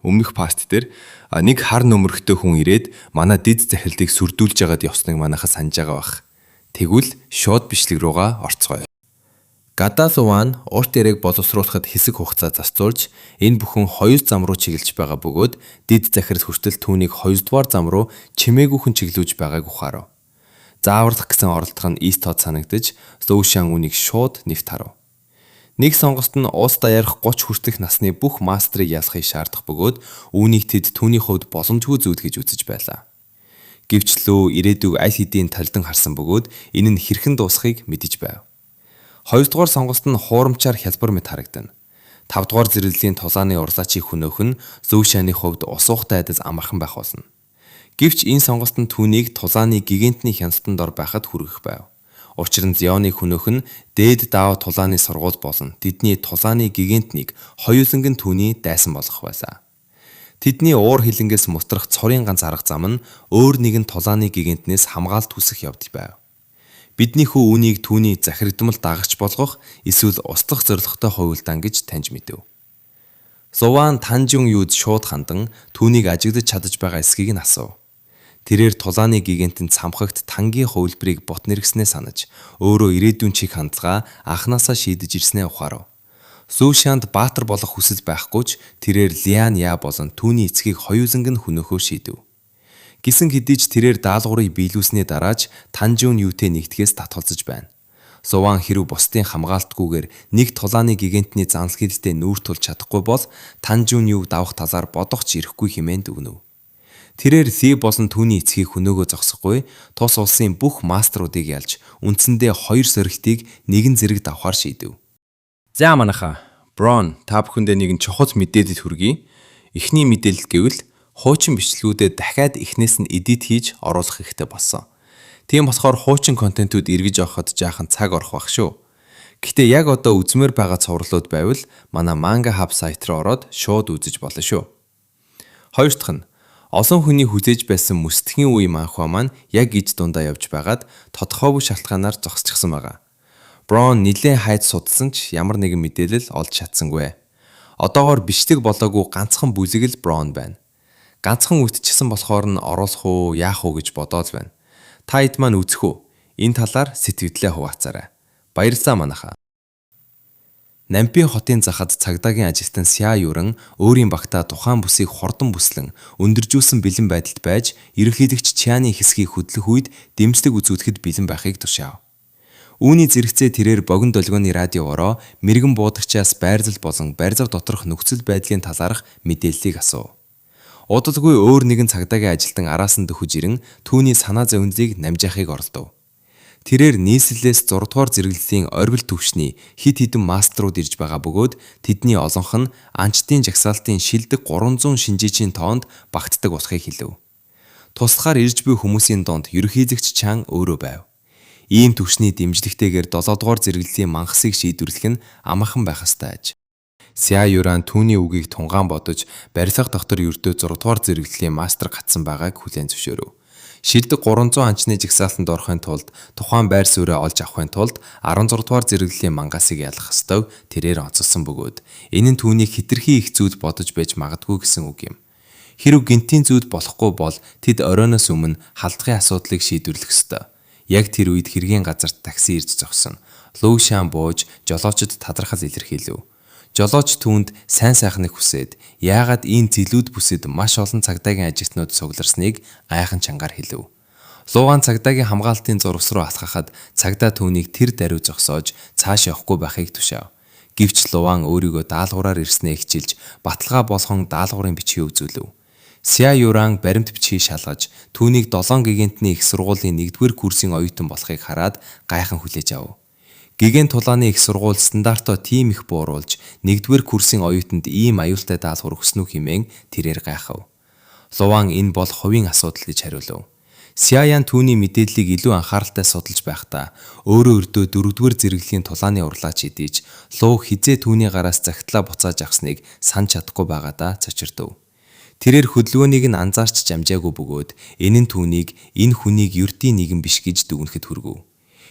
өмнөх паст дээр нэг хар нөмөрхтэй хүн ирээд манай дид захиралдыг сүрдүүлж байгаад явсныг манайхаа санаж байгаа бах. Тэгвэл шууд бичлэг руугаа орцгоё. Гадаас Уван урт яриаг боловсруулахад хэсэг хугацаа засцуулж энэ бүхэн 2 зам руу чиглэж байгаа бөгөөд дид захирал хүртэл түүнийг 2 дугаар зам руу чимээгүйхэн чиглүүлж байгааг ухаарав. Зааварлах гэсэн оролдох нь Истод санагдаж Зөүшан үнийг шууд нэвт харав. Нэг сонгост нь уус даяарх 30 хүртэлх насны бүх мастрыг ялахыг шаардах бөгөөд үүнийг тэд түүний хувьд боломжгүй зүйл гэж үзэж байлаа. Гэвч лөө ирээдүйг аль хэдийн талдан харсан бөгөөд энэ нь хэрхэн дуусахыг мэдэж байв. 2 дугаар сонгост нь хуурамчаар хялбар мэт харагдана. 5 дугаар зэрэглэлийн тулааны урлаачийн хөнөөх нь Зөүшаны хувьд усуухтай айдас амархан байх болно. Гэвч энэ сонгост нь түүнийг тулааны гигантны хяналтанд ор байхад хүргэх байв. Учир нь Зионы хөнөөх нь дээд даав тулааны сургууль болон тэдний тулааны гигантныг хоёуланг нь түүний дайсан болгох байлаа. Тэдний уур хилэнгээс мутрах цорын ганц арга зам нь өөр нэгэн тулааны гигантнээс хамгаалт хүсэх явдал байв. Бидний хүү үүнийг түүний захирагдмал дагагч болгох эсвэл устгах зорилготой хувилдаан гэж таньж мэдэв. Зуван Танжун юуд шууд хандан түүнийг ажиглаж чадаж байгаа эсхийг нь асуув. Тэрээр тулааны гигантэнд цамхагт тангийн хувилбарыг бот нэргснээ санаж өөрөө ирээдүйн чиг хандлагаа анханасаа шийдэж ирснээ ухаарав. Зөүшанд баатар болох хүсэл байхгүй ч тэрээр Лиан Я болон түүний эцгийг хоёуланг нь хөнөөхөө шийдэв. Гисэн хэдий ч тэрээр даалгаврыг биелүүлснээ дарааж Танжун юутэй нэгтгэхээс татгалзаж байна. Зуван хэрв бусдын хамгаалтгүйгээр нэг тулааны гигантны занал хилтэй нүүр тулж чадахгүй бол Танжун юуг давах талаар бодох ч ирэхгүй хэмээн дүгнэв. Тэрээр Ли болон түүний эцгийг хөнөөгөө зогсохгүй тус улсын бүх маструудыг ялж үндсэндээ 2 сорилтыг нэгэн зэрэг давхаар шийдэв. За манайхаа Брон та бүхэндээ нэгэн чухал мэдээлэл хүргэе. Эхний мэдээлэл гэвэл хуучин бичлэгүүдэд дахиад эхнээс нь эдит хийж оруулах хэрэгтэй болсон. Тийм болохоор хуучин контентууд эргэж авахд жаахан цаг орох бах шүү. Гэхдээ яг одоо үзмээр байгаа цувралууд байвал манай Manga Hub сайт руу ороод шууд үзэж болно шүү. Хоёр дахь нь олон хүний хүлээж байсан мөсдгийн үе манхва маань яг иж дундаа явж байгаад тодорхойгүй шалтгаанаар зогсчихсан байгаа. Брон нилээн хайж судалсан ч ямар нэгэн мэдээлэл олж чадсангүй. Одоогоор бичлэг болоогүй ганцхан бүлэг л Брон байна. Ганцхан үтчихсэн болохоор нь оруулах уу, яах уу гэж бодоод байна. Та хэд маань үзэх үү? Энэ талаар сэтгэлдээ хуваацаарай. Баярлалаа манайхаа. Нампи хотын захад цагдаагийн ажилтан Ся Юран өөрийн багтаа тухайн бүсийг хурдан бүслэн өндөржүүлсэн бэлэн байдалд байж ерөнхийлөгч Чианы хэсгийг хөдлөх үед дэмжлэг үзүүлэхэд бэлэн байхыг тушаав. Үүний зэрэгцээ тэрээр богино долгионы радиогоороо мэрэгэн буудагчаас байрлал болон барьцаг доторх нөхцөл байдлын талаарх мэдээллийг асуув. Удалгүй өөр нэгэн цагдаагийн ажилтан араас нь дөхөж ирэн түүний санаа зовнилыг намжаахыг оролдов. Тэрээр нийслэлээс 6 дугаар зэрэглэлийн оргил төвшний хит хитэн маструуд ирж байгаа бөгөөд тэдний олонх нь анчтын жагсаалтын шилдэг 300 шинжээчийн тоонд багтдаг болохыг хэлв. Туслахаар ирж буй хүмүүсийн донд ерөнхийлөгч Чан өөрөө байв. Ийм төвшний дэмжлэгтэйгээр 7 дугаар зэрэглэлийн мангасыг шийдвэрлэх нь амархан байх ёстой аж. Ся Юран түүний үгийг тунгаан бодож барилга доктор ердөө 6 дугаар зэрэглэлийн мастер гацсан байгааг хүлээн зөвшөөрөв. Шилдэг 300 анчны жагсаалтанд орохын тулд тухайн байр суурьаа олж авахын тулд 16 дугаар зэрэглэлийн мангасыг ялах ёстойг тэрээр онцолсон бөгөөд энэ нь түүнийг хэтэрхий их зүйл бодож байж магадгүй гэсэн үг юм. Хэрв гинтийн зүйл болохгүй бол тэд оройноос өмнө халдгын асуудлыг шийдвэрлэх ёстой. Яг тэр үед хэргийн газарт такси ирж зогсон. Лүүшан бууж жолоочд тадрахал илэрхийлв. Жолооч түүнд сайн сайхныг хүсээд яагаад ийм зилүүд бүсэд маш олон цагдаагийн ажилтнууд цугларсныг гайхан чангаар хэлв. Луугаан цагдаагийн хамгаалтын зурвас руу алхахад цагдаа түүнийг тэр даруй зогсоож цааш явахгүй байхыг тушаав. Гэвч Луугаан өөрийгөө даалгавраар ирснээ хичилж баталгаа болгон даалгаврын бичгийг үзүүлв. Ся Юран баримт бичгийг шалгаж түүнийг 7 гигантны их сургуулийн 1-р курсын оюутан болохыг хараад гайхан хүлээж авав. Гигant тулааны их сургууль стандартоо тийм их бууруулж 1-р курсын оюутанд ийм аюултай даалгавар өгснө үү хэмээн тэрээр гайхав. Луван энэ бол хувийн асуудал гэж хариулв. Сяян түүний мэдээллийг илүү анхааралтай судалж байхдаа өөрөө өрдөө 4-р зэрэглэлийн тулааны урлаач идэж Луу хизээ түүний гараас загтлаа буцааж авсныг санаж чадахгүй байгаадаа цочирдов. Тэрээр хөдөлгөөнийг нь анзаарч жамжаагүй бөгөөд энэ нь түүнийг энэ хүнийг ердийн нэгэн биш гэж дүгнэхэд хүргэв.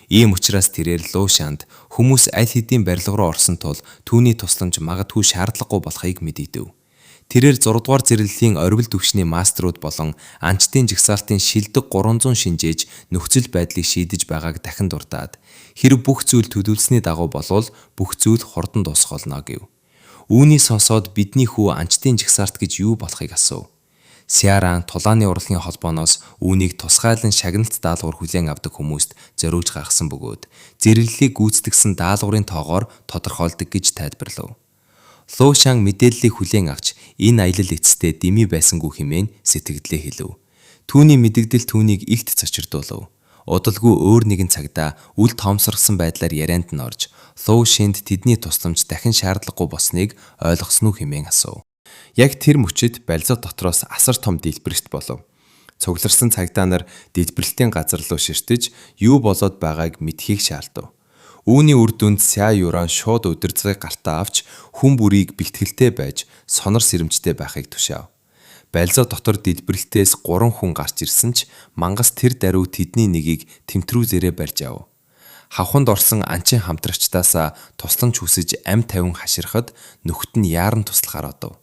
Ийм учраас тэрээр Луушанд хүмүүс аль хэдийн барилга руу орсон тул түүний тусламж магадгүй шаардлагагүй болохыг мэдэгдэв. Тэрээр 6 дугаар зэрэглэлийн оргил түвшний маструуд болон анчтын жигсаалтын шилдэг 300 шинжээж нөхцөл байдлыг шийдэж байгааг дахин дуртаад хэрэг бүх зүйл төлөвлөсний дагуу болвол бүх зүйл хурдан дуусах болно гэв. Үүнийг сонсоод бидний хүү анчтын жигсаалт гэж юу болохыг асуув. Сиаран тулааны урлагийн холбооноос үүнийг тусгайлан шагналт даалгавар хүлээн авдаг хүмүүст зориулж гайхсан бөгөөд зэрэглэлийг гүйцэтгэсэн даалгаврын тоогоор тодорхойлдог гэж тайлбарлав. Лу Шан мэдээллийг хүлээн авч энэ аялал эцэстээ дэмий байсангүй хэмээн сэтгэгдлээ хэлв. Түүний мэдэгдэл түүнийг игт цочирдуулав. Удалгүй өөр нэгэн цагдаа үл тоомсорсон байдлаар ярианд нь орж Лу Шинд тэдний тусламж дахин шаардлагагүй болсныг ойлгосноо хэмээн асуув. Яг тэр мөчид барилзаа дотроос асар том дэлбэрэлт болов. Цугларсан цагдаа нар дэлбэрэлтийн газар руу ширтэж юу болоод байгааг мэдхийг шаардав. Үүний үр дүнд Ся Юран шууд удирдлагыг гартаа авч хүн бүрийг бэлтгэлтэй байж сонор сэрэмжтэй байхыг тушаав. Барилзаа дотор дэлбэрэлтээс 3 хүн гарч ирсэн ч мангас тэр даруй тэдний нэгийг тэмтрүүзээрээ барьж ав. Хавханд орсон анчин хамтрагчдаас тусламж хүсэж ам тавин хаширхад нөхөд нь яаран туслахаар одов.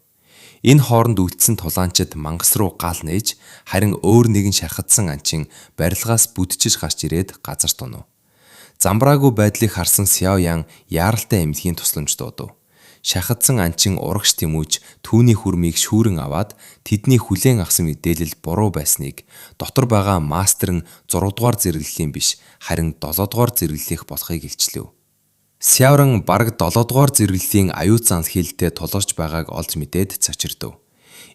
Энэ хооронд үлдсэн тулаанчид мангас руу гал нээж харин өөр нэгэн шархадсан анчин барилгаас бүдчиж гарч ирээд газар тунав. Замбраагүй байдлыг харсан Сяо Ян яаралтай эмнэлгийн тусламж дуудав. Шахадсан анчин урагш тэмүүж түүний хүрмийг шүүрэн аваад тэдний хүлээн авсан мэдээлэл буруу байсныг дотор байгаа мастер нь 6 дугаар зэрэглэлийн биш харин 7 дугаар зэрэглэлийнх болохыг илчлэв. Сяоран бараг 7 дугаар зэрэглэлийн аюул занс хилтэй тулгарч байгааг олж мэдээд цочирдов.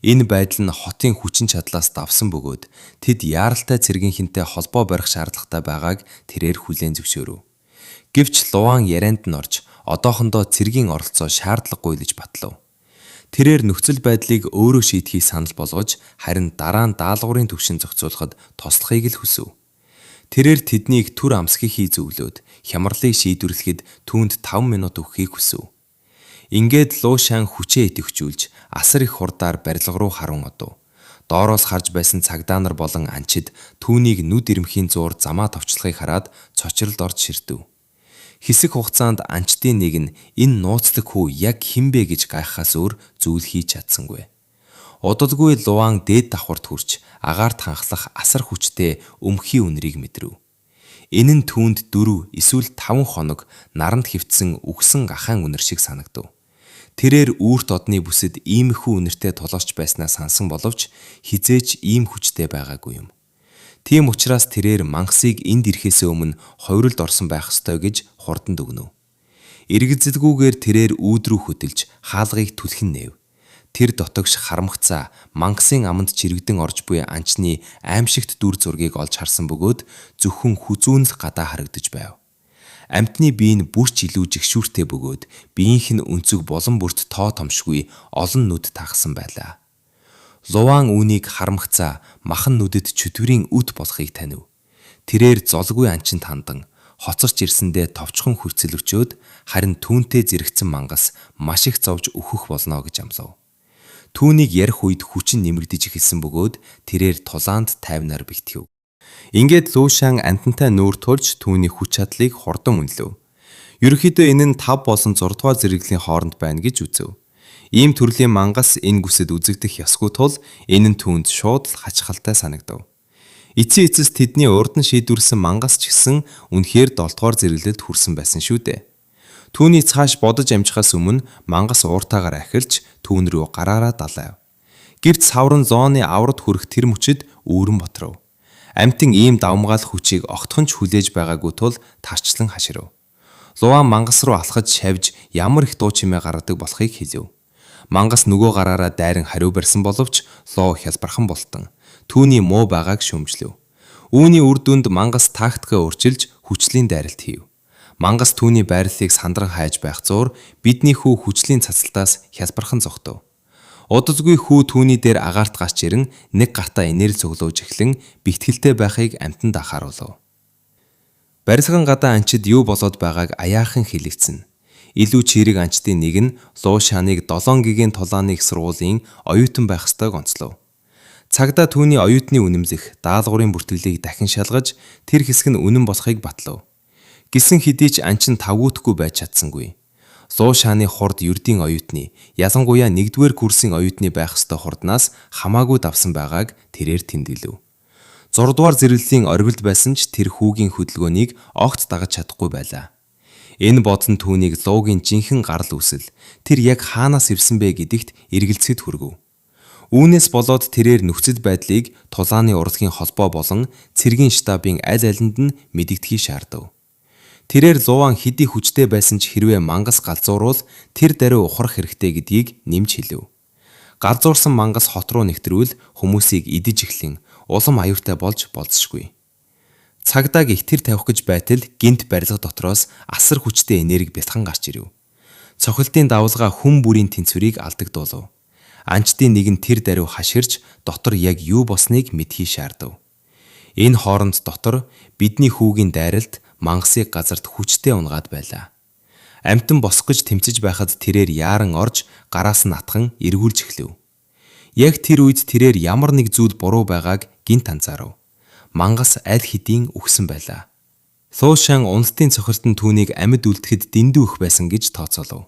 Энэ байдал нь хотын хүчин чадлаас давсан бөгөөд тэд яаралтай цэргийнхэнтэй холбоо барих шаардлагатай байгааг тэрээр хүлээн зөвшөөрөв. Гэвч Луан ярианд нь орж одоохондоо цэргийн оролцоо шаардлагагүй гэж батлав. Тэрээр нөхцөл байдлыг өөрөө шийдэхийг санал болгож харин дараа нь даалгаврын түвшин зохицуулахад тослохыг л хүсв. Тэрээр тэднийг түр амсхийг зөвлөөд хямралыг шийдвэрлэхэд түүнд 5 минут өгөхийг хүсв. Ингээд Лу Шан хүчээ идэвхжүүлж асар их хурдаар барилга руу харун одов. Доороос харж байсан цагдаа нар болон анчид түүнийг нүд ирмхийн зуур замаа товчлохыг хараад цочролд орж ширтэв. Хэсэг хугацаанд анчдын нэг нь энэ нууцлаг хүү яг хинбэ гэж гайхахаас өөр зүйл хийж чадсангүй. Удалгүй Луан дээд давхарт хүрч агаарт ханхлах асар хүчтэй өмхий үнэрийг мэдрэв. Энэ нь түүнд 4 эсвэл 5 хоног наранд хөвтсөн үхсэн ахаан үнэр шиг санагдав. Тэрээр үүрт одны бүсэд иймэрхүү үнэртэй тулгарч байснаа сансан боловч хизээч ийм хүчтэй байгаагүй юм. Тийм учраас тэрээр мангасыг энд ирэхээс өмнө ховролд орсон байх ёстой гэж хурдан дүгнэв. Эргэзэлгүйгээр тэрээр үүд рүү хөдөлж хаалгыг түлхэн нээв. Тэр дотогш харамгцаа мангасын аманд чирэгдэн орж буй анчны аимшигт дүр зургийг олж харсан бөгөөд зөвхөн хүзүүнл гадаа харагдаж байв. Амьтны бие нь бүрч илүү жигшүүртэй бөгөөд биеийнх нь өнцөг болон бүрт тоо томшгүй олон нүд тагсан байлаа. Луан үүнийг харамгцаа махан нүдэд чөтвөрийн үт болохыг танив. Тэрээр золгүй анчинд хандан хоцорч ирсэндээ товчхон хөрцөл өчөөд харин түүнтэй зэрэгцэн мангас маш их зовж өөхөх болно гэж амлав. Түүнийг ярих үед хүчин нэмэгдэж эхэлсэн бөгөөд тэрээр тулаанд тайвнаар бэлтгэв. Ингээд Лу Шан амтантай нүүр тулж түүний хүч чадлыг хурдан үнэлв. Ерөнхийдөө энэ нь 5 болон 6 дугаар зэрэглэлийн хооронд байна гэж үзв. Ийм төрлийн мангас энэ бүсэд үзэгдэх ёсгүй тул энэ нь түүнд шууд хачхалтай санагдав. Эцсийн эцэс тэдний урд нь шийдвэрлсэн мангас ч гэсэн үнэхээр 7 дугаар зэрэглэлд хүрсэн байсан шүү дээ. Түүний цааш бодож амжихаас өмнө мангас ууртаагаар ахирч түүн рүү гараараа далайв. Гэрт савран зооны аврад хүрэх тэр мөчид үүрэн ботров. Амьтан ийм давмгаал хүчийг огтхон ч хүлээж байгаагүй тул тарчлан хаширв. Луан мангас руу алхаж шавж ямар их дуу чимээ гаргадаг болохыг хэлв. Мангас нөгөө гараараа дайран хариу барьсан боловч Лу хялбархан болтон түүний муу байгааг шөмжлөв. Үүний үр дүнд мангас тактикаа өөрчилж хүчлийн дайралт хийв. Мангас түүний байрлалыг сандран хайж байх зуур бидний хүү хүчлийн цацалтаас хялбархан зогтов. Удалгүй хүү түүний дээр агаарт гарч ирэн нэг гартаа энерги цуглуулж эхлэн бэлтгэлтэй байхыг амтанд анхааруулв. Барилган гадаа анчид юу болоод байгааг аяахан хэлэгцэн. Илүү чирэг анчдын нэг нь Лу Шаныг 7 гигийн тулааны их сургуулийн оюутан байх ёстойг онцлов. Цагдаа түүний оюутны үнэмлэх даалгаврын бүртгэлийг дахин шалгаж тэр хэсэг нь үнэн болохыг батлав. Гисэн хэдий ч анчин тавгүйтгэхгүй байж чадсангүй. Луу шааны хурд ердийн оюутны, ялангуяа 1-р курсын оюутны байх ёстой хурднаас хамаагүй давсан байгааг тэрээр тэмдэглэв. 6-р зэрэглэлийн оргилд байсан ч тэр хүүгийн хөдөлгөөнийг огт дагаж чадахгүй байлаа. Энэ бодсон түүнийг Луугийн жинхэнэ гарал үүсэл тэр яг хаанаас ирсэн бэ гэдэгт эргэлзэхэд хүргэв. Үүнээс болоод тэрээр нөхцөл байдлыг тулааны урлагийн холбоо болон цэргийн штабын аль алинд нь мэдэгдэхийг шаардав. Тэрээр Лууан хэдий хүчтэй байсан ч хэрвээ мангас галзуурвал тэр даруй ухрах хэрэгтэй гэдгийг нэмж хэлэв. Галзуурсан мангас хот руу нэвтрвэл хүмүүсийг идэж эхлэн улам аюултай болж болзошгүй. Цагдаа гихтэр тавих гэж байтал гинт барилга дотроос асар хүчтэй энерги бэлхан гарч ирэв. Цохилтын давалгаа хүн бүрийн тэнцвэрийг алдагдуулав. Анчдын нэг нь тэр даруй хашгирч дотор яг юу босныг мэдхийг шаардав. Энэ хооронд дотор бидний хүүгийн дайралт мангасыг газарт хүчтэй унгаад байлаа. Амтан босох гэж тэмцэж байхад тэрээр яаран орж гараас нь атхан эргүүлж эхлэв. Яг тэр үед тэрээр ямар нэг зүйл буруу байгааг гинт анзаарав. Мангас аль хэдийн үхсэн байлаа. Луу шаан унстын цохилтон түүнийг амьд үлдэхэд дэндүү их байсан гэж тооцоолов.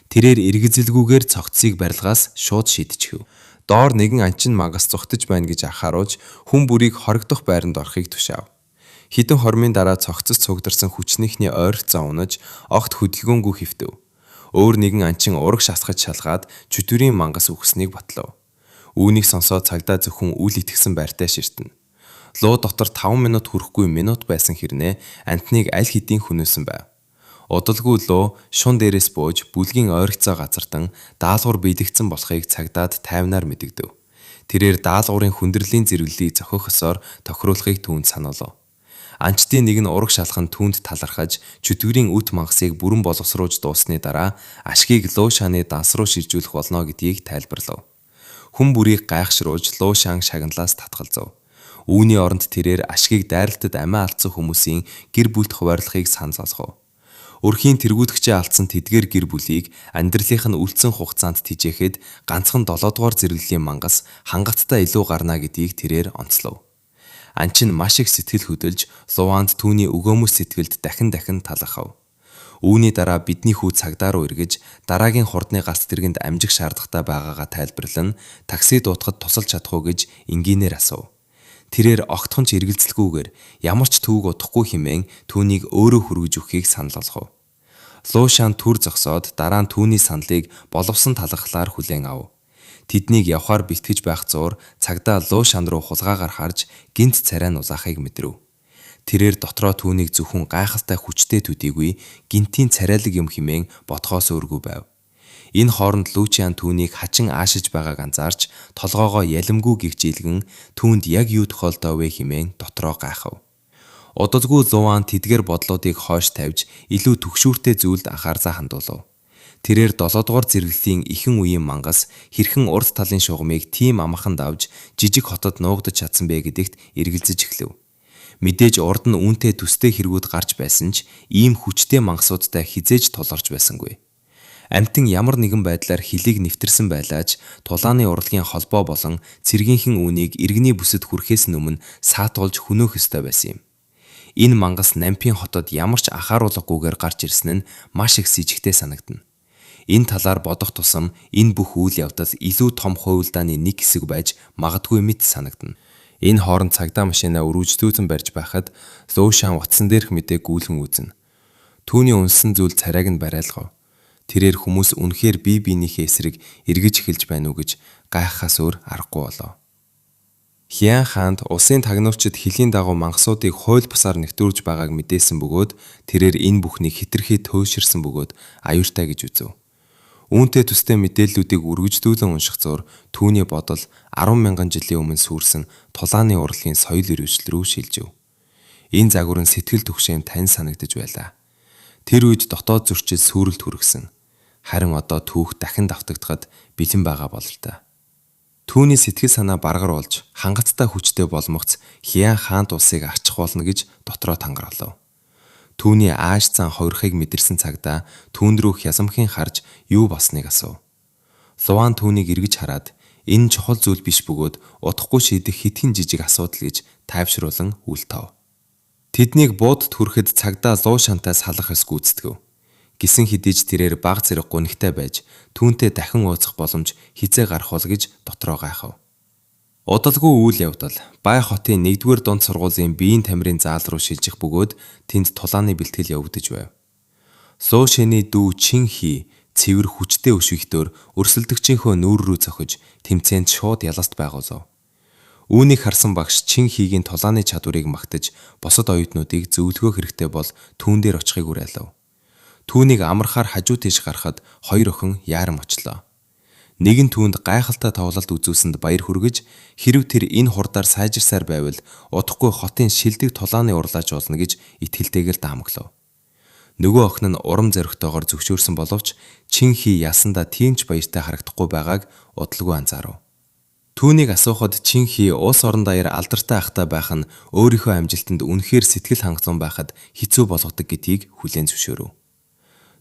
Тэрээр эргэзэлгүйгээр цогцсыг барилгаас шууд шидчихв. Доор нэгэн анчин мангас зүхтэж байна гэж анхааруулж хүн бүрийг хоригдох байранд орохыг тушаав. Хэдэн хормын дараа цогцос цугдарсан хүчнийхний ойролцоо унаж огт хөдөлгөөнгүй хэвтэв. Өөр нэгэн анчин ураг шасгаж шалгаад чөтвөрийн мангас үхснийг батлав. Үүнийг сонсоод цагдаа зөвхөн үл итгэсэн байртай ширтэнэ. Луу дотор 5 минут хүрэхгүй минут байсан хэрнээ амтныг аль хэдийн хүнөөсөн байв. Удалгүй Луу шун дээрээс бууж бүлгийн ойролцоо газартан даалгавар биелэгдсэн болохыг цагдаад тайвнаар мэдэгдэв. Тэрээр даалгаврын хүндрлийн зэрэглэлийг зохиохосоор тохируулахыг түүнд сануулав. Анчдын нэг нь ураг шалхан түүнд талархаж чөтвөрийн үт мангасыг бүрэн боловсруулж дуусны дараа ашгийг Луу шааны данс руу шилжүүлэх болно гэдгийг тайлбарлав. Хүн бүрийг гайхшруулж Луу шаан шагналаас татгалзав. Үүний оронд тэрээр ашгийг дайралтад амиа алдсан хүмүүсийн гэр бүлд хуваарлахыг санал болгов. Өрхийн тэргүүлэгчээ алдсан тэдгээр гэр бүлийг амьдралынх нь үлдсэн хугацаанд тижээхэд ганцхан 7-дугаар зэрэглэлийн мангас хангалттай илүү гарна гэдгийг тэрээр онцлов. Анчин маш их сэтгэл хөдөлж Лууанд түүний өгөөмөс сэтгэлд дахин талархав. Үүний дараа бидний хүү цагдаа руу эргэж дараагийн хурдны галт тэргэнд амжих шаардлагатай байгаагаа тайлбарлан такси дуутахад тусалж чадах уу гэж энгийнээр асуув. Тэрээр огтхон ч эргэлзэлгүйгээр ямар ч төвөг удахгүй хэмээн түүнийг өөрөө хүргэж өгөхийг санал болгов. Луу шаан түр зогсоод дараа нь түүний саналыг боловсон талархлаар хүлээн ав. Тэднийг явхаар бэлтгэж байх зуур цагдаа Луу шаан руу хулгаагаар харж гинт царай нь улаахыг мэдрэв. Тэрээр дотроо түүнийг зөвхөн гайхалтай хүчтэй төдийгүй гинтийн царайлаг юм хэмээн бодхоос өөргүй байв. Энэ хооронд Лучиан түүнийг хачин аашиж байгааг анзаарч толгоогоо ялимгүй гэгжийлгэн түүнд яг юу тохиолдов вэ хэмээн дотроо гайхав. Удалгүй Лууан тэдгээр бодлуудыг хойш тавьж илүү түгшүүртэй зүйлд анхаарал хандуулав. Тэрээр 7-дугаар зэрэглэлийн ихэн үеийн мангас хэрхэн урд талын шугамыг тийм амархан давж жижиг хотод нуугдаж чадсан бэ гэдэгт эргэлзэж эхлэв. Мэдээж урд нь үүнтэй төстэй хэрэгүүд гарч байсан ч ийм хүчтэй мангасуудтай хизээж тулгарч байсангүй. Амтан ямар нэгэн байдлаар хилийг нэвтэрсэн байлаач тулааны урлагийн холбоо болон цэргийнхэн үүнийг иргэний бүсэд хүрэхээс өмнө саатуулж хөнөөх ёстой байсан юм. Энэ мангас Нампийн хотод ямар ч анхааруулгагүйгээр гарч ирсэн нь маш их с ижигтэй санагдана. Энэ талаар бодох тусам энэ бүх үйл явдал илүү том хуйлдааны нэг хэсэг байж магадгүй мэт санагдана. Энэ хооронд цагдаа машинаа өргөжлүүлэн барьж байхад Луу шаан утсан дээрх мэдээг гүйлгэн үзнэ. Түүний унсан зүйл царайг нь барайлгав. Тэрээр хүмүүс үнэхээр бие биенийхээ эсрэг эргэж эхэлж байна уу гэж гайхахаас өөр аргагүй болов. Хиан хаанд улсын тагнуурчид хөлийн дагуу мангасуудыг хууль бусаар нэвтрүүлж байгааг мэдээсэн бөгөөд тэрээр энэ бүхнийг хэтэрхий туйлширсан бөгөөд аюултай гэж үзв. Үүнтэй төстэй мэдээллүүдийг үргэлжлүүлэн унших зур түүний бодол 10,000 жилийн өмнө сүрсэн тулааны урлагийн соёл ирвэжл рүү шилжив. Энэ загвар нь сэтгэл түгшээм тань санагдаж байлаа. Тэр үед дотоод зөрчил сүрэлт хүргэсэн. Харин одоо түүх дахин давтагдахад бэлэн байгаа бололтой. Түүний сэтгэл санаа баргаруулж хангацтай хүчтэй болмогц Хиан хаант улсыг арчих болно гэж дотроо тангаруулав. Түүний ааш цан хувирхыг мэдэрсэн цагдаа түүн рүү хязамхын харж юу болсныг асуув. Лууан түүнийг эргэж хараад энэ чухал зүйл биш бөгөөд удахгүй шийдэх хитгэн жижиг асуудал гэж тайвшруулан үл тав. Тэднийг буудад хүрэхэд цагдаа Луу шаантай салах ёс гүйцэтгэв. Гисэн хэдий ч тэрээр баг зэрэг гунигтай байж түүнтэй дахин уулзах боломж хизээ гарах бол гэж дотроо гайхав. Удалгүй үйл явдал Бай хотын 1-р дунд сургуулийн биеийн тамирын заал руу шилжих бөгөөд тэнд тулааны бэлтгэл явагдаж байв. Суу шэний дүү Чин Хи цэвэр хүчтэй өшигтөөр өрсөлдөгчийнхөө нүүр рүү зохиж тэмцээнд шууд ялалт байгуулав. Үүнийг харсан багш Чин Хигийн тулааны чадварыг магтаж босод оюутнуудыг зөвлөгөөх хэрэгтэй бол түүн дээр очихыг уриалав. Түүнийг амархаар хажуу тийш гарахад хоёр охин яаран очлоо. Нэг нь түүнд гайхалтай тоглолт үзүүлсэнд баяр хүргэж хэрв тэр энэ хурдаар сайжирсаар байвал удахгүй хотын шилдэг тулааны урлаач болно гэж итгэлтэйгээр даамаглав. Нөгөө охин нь урам зоригтойгоор зөвшөөрсөн боловч Чин Хи ясандаа тиймч баяртай харагдахгүй байгааг удалгүй анзаарав. Түүнийг асуухад Чин Хи улс орон даяар алдартай ахтай байх нь өөрийнхөө амжилтанд үнэхээр сэтгэл хангалуун байхад хэцүү болгодог гэдгийг хүлээн зөвшөөрөв.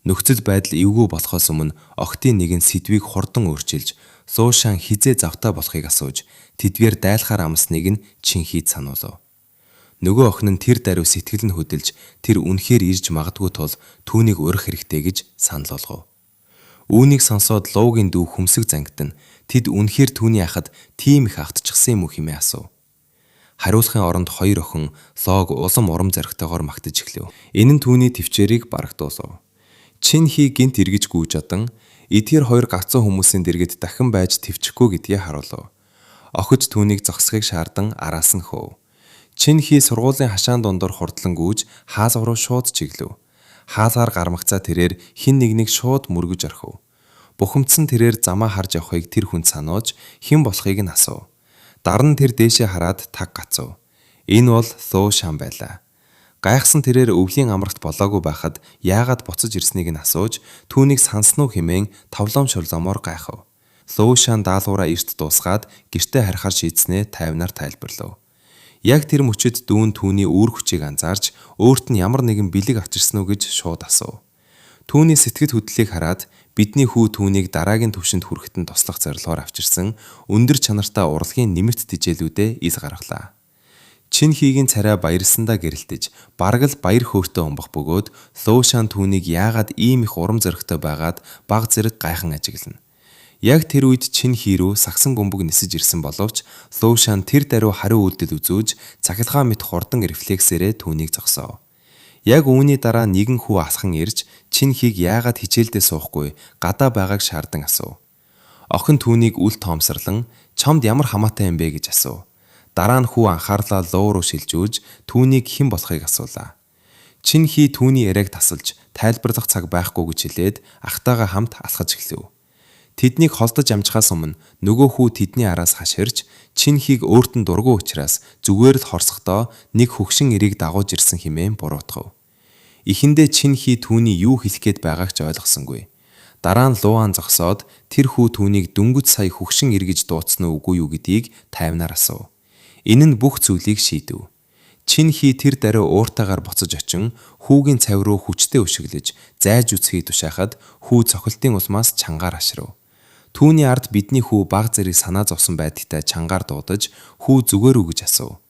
Нөхцөл байдал эвгүй болохоос өмнө охидын нэг нь сэдвийг хурдан өөрчилж Суу Шан хизээ завтай болохыг асууж тэдгээр дайлахаар амсныг нь Чин Хид сануулав. Нөгөө охин нь тэр даруй сэтгэл нь хөдөлж тэр үнэхээр ирж магадгүй тул түүнийг урих хэрэгтэй гэж санал болгов. Үүнийг сонсоод Луугийн дүү хүмсэг зангидан тэд үнэхээр түүний ахад тийм их автчихсан юм уу хэмээн асуув. Хариулахын оронд хоёр охин Лоог улам урам зоригтойгоор магтаж эхлэв. Энэ нь түүний төвчээрийг бараг дуусав. Чин Хи гинт эргэж гүйж одан эдгээр хоёр гацсан хүмүүсийн дэргэд дахин байж төвчихгүй гэдгийг харуулв. Охид түүнийг зогсохыг шаардан араас нь хөөв. Чин Хи сургуулийн хашаан дундор хурдлан гүйж хаалга руу шууд чиглэв. Хаалгаар гармагцаа тэрээр хин нэгнийг шууд мөргөж орхив. Бухимдсан тэрээр замаа харж явахыг тэр хүнд сануулж хэн болохыг нь асуув. Дараа нь тэр дээшээ хараад таг гацав. Энэ бол Суу Шан байлаа. Гайхсан тэрээр өвлийн амрагт болоогүй байхад яагаад буцаж ирснийг нь асууж түүнийг сансан уу хэмээн тавлам шурламоор гайхав. Суу Шан даалгавраа эрт дуусгаад гэртээ харихаар шийдснээ тайвнаар тайлбарлав. Яг тэр мөчөд дүүн түүний үр хүчийг анзаарч өөрт нь ямар нэгэн бэлэг авчирсан уу гэж шууд асуув. Түүний сэтгэл хөдлөлийг хараад бидний хүү түүнийг дараагийн түвшинд хүрэхэд нь туслах зорилгоор авчирсан өндөр чанартай урлагийн нэмэлт тижээлүүдэд ил гаргалаа. Чин Хигийн царай баярлсандаа гэрэлтэж бараг л баяр хөөртэй умбах бөгөөд Суу Шан түүнийг яагаад ийм их урам зоригтой байгаад баг зэрэг гайхан ажиглана. Яг тэр үед Чин Хи рүү сагсан бөмбөг нисэж ирсэн боловч Суу Шан тэр даруй хариу үйлдэл үзүүлж цахилгаан мэт хурдан рефлексээрээ түүнийг зогсоов. Яг үүний дараа нэгэн хүү асхан ирж Чин Хиг яагаад хичээлдээ суухгүй гадаа байгааг шаардан асуув. Охин түүнийг үл тоомсорлон чамд ямар хамаатай юм бэ гэж асуув. Дараа нь хүү анхаарлаа Луу руу шилжүүлж түүнийг хэн болохыг асуулаа. Чин Хи түүний яриаг тасалж тайлбарлах цаг байхгүй гэж хэлээд ахтайгаа хамт алхаж эхлэв. Тэднийг холдож амжихаас өмнө нөгөө хүү тэдний араас хашгирч Чин Хиг өөрт нь дургүй учраас зүгээр л хорсохдоо нэг хөгшин эрийг дагуулж ирсэн хэмээн буруутгав. Эхэндээ Чин Хи түүний юу хэлэх гээд байгааг ч ойлгосонгүй. Дараа нь Луан зогсоод тэр хүү түүнийг дөнгөж сая хөгшин эр гэж дуудсан уу үгүй юу гэдгийг тайвнаар асуув. Энэ нь бүх зүйлийг шийдэв. Чин Хи тэр даруй ууртайгаар буцаж очин хүүгийн цав руу хүчтэй өшөглөж зайж үсхий тушаахад хүү цохилтын улмаас чангаар ашрав. Түүний ард бидний хүү баг зэрэг санаа зовсон байдагтай чангаар дуудаж хүү зүгээр үү гэж асуув.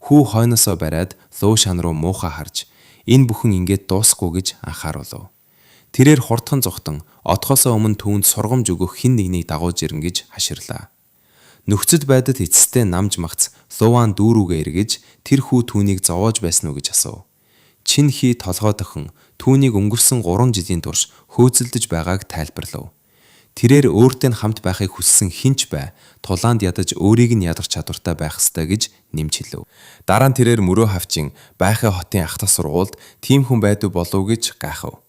Хүү хойноосоо бариад Луу Шан руу муухай харж энэ бүхэн ингээд дуусахгүй гэж анхааруулв. Тэрээр хурдхан зүхтэн отгоосоо өмнө түүнд сургамж өгөх хэн нэгнийг дагуулж ирнэ гэж хаширлаа. Нөхцөл байдалд эцэстээ намж магц Луан дүүрүүгээ эргэж тэр хүү түүнийг зовоож байсан уу гэж асуув. Чин Хи толгой дохин түүнийг өнгөрсөн 3 жилийн турш хөөцөлдөж байгааг тайлбарлав. Тэрээр өөртөө хамт байхыг хүссэн хинч бай, тулаанд ядаж өөрийг нь ядарч чадвартай байх ёстой гэж нэмж хэлв. Дараа нь тэрээр мөрөө хавчин байхын хотын ахтас сургуульд тийм хүн байдгүй болов гэж гайхав.